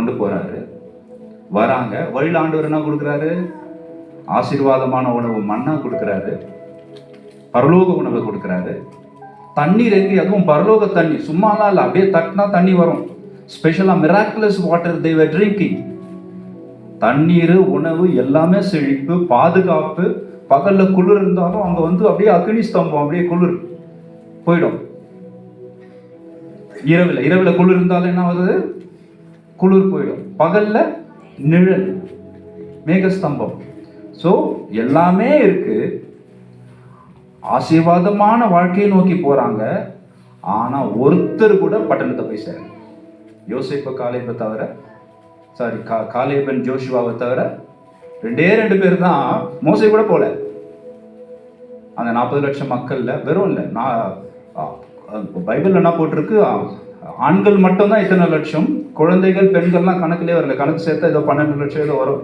கொண்டு போறாரு. வராங்க, வழியில் ஆண்டவர் என்ன கொடுக்குறாரு? ஆசீர்வாதமான உணவு மன்னா கொடுக்குறாரு, பரலோக உணவை கொடுக்குறாரு. தண்ணீர் எங்கே? அதுவும் பரலோக தண்ணி, சும்மாலாம் இல்லை, அப்படியே தட்டினா தண்ணி வரும். ஸ்பெஷலாக miraculous water they were drinking. தண்ணீர், உணவு எல்லாமே செழிப்பு, பாதுகாப்பு. பகல்ல குளிர் இருந்தாலும் அங்கே வந்து அப்படியே அக்னி ஸ்தம்பம், அப்படியே குளிர் போயிடும். இரவில் குளிர் இருந்தாலும் என்ன ஆகுது? குளிர் போயிடும். பகல்ல நிழல், மேகஸ்தம்பம். ஸோ எல்லாமே இருக்கு. ஆசீர்வாதமான வாழ்க்கையை நோக்கி போறாங்க. ஆனா ஒருத்தர் கூட பட்டணத்தை போய் சேர, யோசேப்பு காலேபை தவிர, காலேபன் ஜோஷுவாவை தவிர 2 பேர் தான். மோசே கூட போல. அந்த 40 லட்சம் மக்கள்ல வெறும் இல்லை, பைபிள் என்ன போட்டிருக்கு, ஆண்கள் மட்டும்தான் இத்தனை லட்சம், குழந்தைகள் பெண்கள்லாம் கணக்குலேயே வரல. கணக்கு சேர்த்தா ஏதோ 12 லட்சம் ஏதோ வரும்.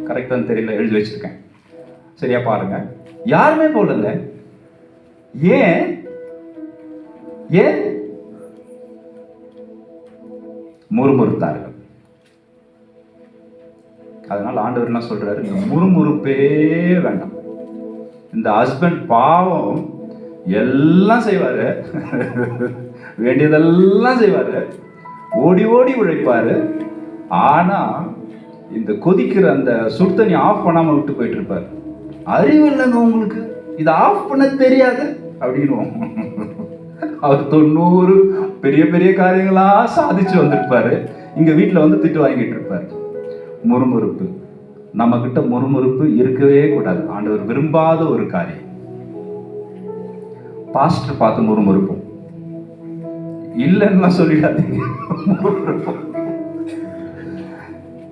கரெக்டானு தெரியல, எழுதி வச்சிருக்கேன். சரியா பாருங்க, யாருமே போடல. ஏன்? முறுமுறுத்தார்கள். அதனால ஆண்டவர் என்ன சொல்றாரு? முறுமுறுப்பே வேண்டாம். இந்த ஹஸ்பண்ட் பாவம் எல்லாம் செய்வாரு, வேண்டியதெல்லாம் செய்வாரு, ஓடி ஓடி உழைப்பாரு. ஆனா இந்த கொதிக்கிற அந்த சுடுதண்ணி ஆஃப் பண்ணாம விட்டு போயிட்டு இருப்பாரு. அறிவு இல்லைங்க உங்களுக்கு, இதை ஆஃப் பண்ண தெரியாது அப்படின்னுவோம். அவர் 90 பெரிய பெரிய காரியங்களா சாதிச்சு வந்திருப்பாரு. இங்க வீட்டுல வந்து திட்டு வாங்கிட்டு இருப்பாரு. முறுமுறுப்பு, நம்ம கிட்ட முறுமுறுப்பு இருக்கவே கூடாது. ஆண்டவர் விரும்பாத ஒரு காரியம். பாஸ்டர் பார்த்து முறுமுறுப்போம் இல்லைன்னா சொல்லிடாதீங்க.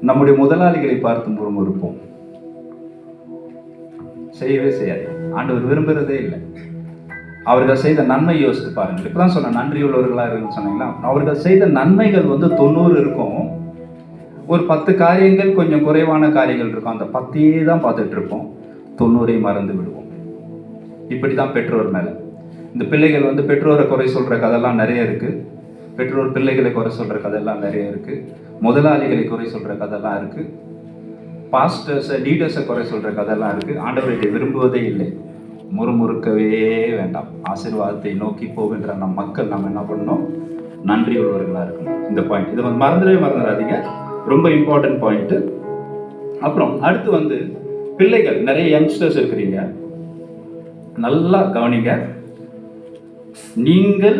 நம்முடைய முதலாளிகளை பார்த்து முறுமுறுப்போம் செய்யவே செய்யாது. ஆண்டவர் விரும்புறதே இல்லை. அவர்கள் செய்த நன்மை யோசித்து பாருங்கள். இப்பதான் சொன்ன நன்றி உள்ளவர்களா இருக்குன்னு சொன்னீங்களா? அவர்கள் செய்த நன்மைகள் வந்து 90 இருக்கும். ஒரு 10 காரியங்கள் கொஞ்சம் குறைவான காரியங்கள் இருக்கும். அந்த 10 தான் பார்த்துட்டு இருப்போம், 90 மறந்து விடுவோம். இப்படிதான் பெற்றோர் மேல. இந்த பிள்ளைகள் வந்து பெற்றோரை குறை சொல்ற கதெல்லாம் நிறைய இருக்கு. பெற்றோர் பிள்ளைகளை குறை சொல்ற கதெல்லாம் நிறைய இருக்கு. முதலாளிகளை குறை சொல்ற கதெல்லாம் இருக்கு. பாஸ்டர்ஸை, லீடர்ஸை குறை சொல்ற கதெல்லாம் இருக்கு. ஆண்டவரை விரும்புவதே இல்லை. முறுமுறுக்கவே வேண்டாம். ஆசீர்வாதத்தை நோக்கி போகின்ற நம் மக்கள் நம்ம என்ன பண்ணணும்? நன்றி உள்ளவர்களா இருக்கணும். இந்த பாயிண்ட் இதை வந்து மறந்துடாதீங்க, ரொம்ப இம்பார்ட்டன்ட் பாயிண்ட். அப்புறம் அடுத்து வந்து பிள்ளைகள், நிறைய யங்ஸ்டர்ஸ் இருக்கிறீங்க, நல்லா கவனிங்க. நீங்கள்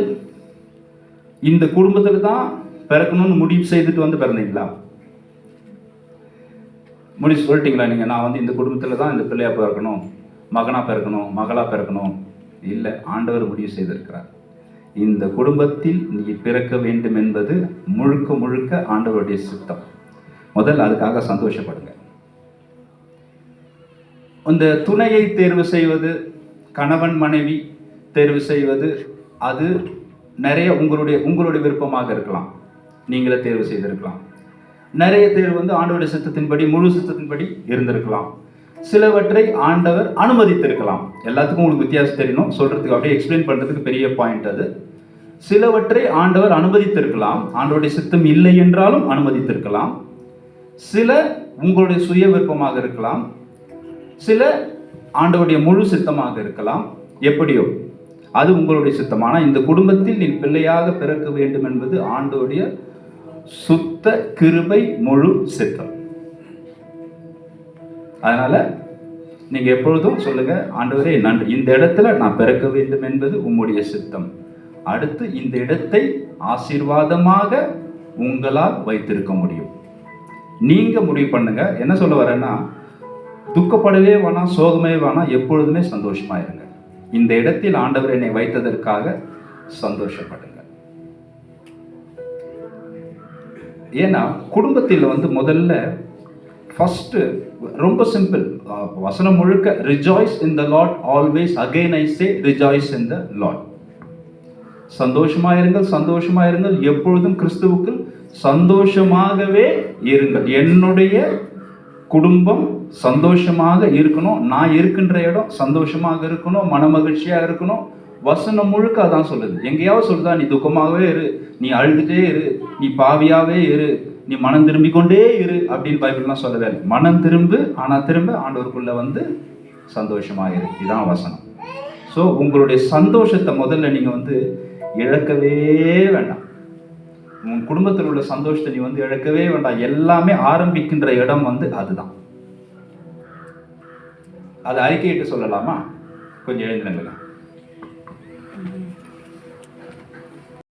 இந்த குடும்பத்துல தான் பிறக்கணும்னு முடிவு செய்துட்டு வந்து பிறந்தீங்களா? முடிவு சொல்லிட்டீங்களா நீங்க, நான் வந்து இந்த குடும்பத்துல தான் இந்த பிள்ளையா பிறக்கணும், மகனா பிறக்கணும், மகளா பிறக்கணும்? இல்லை, ஆண்டவர் முடிவு செய்திருக்கிறார். இந்த குடும்பத்தில் நீ பிறக்க வேண்டும் என்பது முழுக்க முழுக்க ஆண்டவருடைய சித்தம். முதல்ல அதுக்காக சந்தோஷப்படுங்க. இந்த துணையை தேர்வு செய்வது, கணவன் மனைவி தேர்வு செய்வது, அது நிறைய உங்களுடைய விருப்பமாக இருக்கலாம். நீங்களே தேர்வு செய்திருக்கலாம். நிறைய தேர்வு வந்து ஆண்டவருடைய சித்தத்தின்படி, முழு சித்தத்தின்படி இருந்திருக்கலாம். சிலவற்றை ஆண்டவர் அனுமதித்திருக்கலாம். எல்லாத்துக்கும் உங்களுக்கு வித்தியாசம் தெரியணும், சொல்றதுக்கு அப்படியே எக்ஸ்பிளைன் பண்றதுக்கு பெரிய பாயிண்ட் அது. சிலவற்றை ஆண்டவர் அனுமதித்திருக்கலாம், ஆண்டவருடைய சித்தம் இல்லை என்றாலும் அனுமதித்திருக்கலாம். சில உங்களுடைய சுய விருப்பமாக இருக்கலாம், சில ஆண்டவருடைய முழு சித்தமாக இருக்கலாம். எப்படியோ அது உங்களுடைய சித்தம். ஆனால் இந்த குடும்பத்தில் நீ பிள்ளையாக பிறக்க வேண்டும் என்பது ஆண்டவருடைய சுத்த கிருபை முழு சித்தம். அதனால நீங்க எப்பொழுதும் சொல்லுங்க, ஆண்டவரே நன்றி, இந்த இடத்துல நான் பிறக்க வேண்டும் என்பது உம்முடைய சித்தம். அடுத்து இந்த இடத்தை ஆசீர்வாதமாக உங்களால் வைத்திருக்க முடியும். நீங்க முடிவு பண்ணுங்க. என்ன சொல்ல வரேன்னா, துக்கப்படவே வேணாம், சோகமே வேணாம், எப்பொழுதுமே சந்தோஷமா இருங்க. இந்த இடத்தில் ஆண்டவர் என்னை வைத்ததற்காக சந்தோஷப்படுங்க. ஏன்னா குடும்பத்தில் வந்து முதல்ல ஃபர்ஸ்ட் ரொம்ப சிம்பிள், வசனம் முழுக்க rejoice in the Lord always, again I say rejoice in the Lord. சந்தோஷமா இருங்கள், சந்தோஷமா இருங்கள், எப்பொழுதும் கிறிஸ்துவுக்குள் சந்தோஷமாகவே இருங்கள். என்னுடைய குடும்பம் சந்தோஷமாக இருக்கணும், நான் இருக்கின்ற இடம் சந்தோஷமாக இருக்கணும், மனமகிழ்ச்சியா இருக்கணும். வசனம் முழுக்க அதான் சொல்லுது. எங்கேயாவது சொல்லுதா நீ துக்கமாகவே இரு, நீ அழுதுட்டே இரு, நீ பாவியாவே இரு, நீ மனம் திரும்பிக் கொண்டே இரு அப்படின்னு பைபிள்லாம் சொல்லவே இல்லை. மனம் திரும்பு, ஆனா திரும்ப ஆண்டவருக்குள்ள வந்து சந்தோஷமாயிரு. இதுதான் வசனம். ஸோ உங்களுடைய சந்தோஷத்தை முதல்ல நீங்க வந்து இழக்கவே வேண்டாம். உன் குடும்பத்தில் உள்ள சந்தோஷத்தை நீ வந்து இழக்கவே வேண்டாம். எல்லாமே ஆரம்பிக்கின்ற இடம் வந்து அதுதான். அதை அறிக்கையிட்டு சொல்லலாமா? கொஞ்சம் எழுந்திருங்க.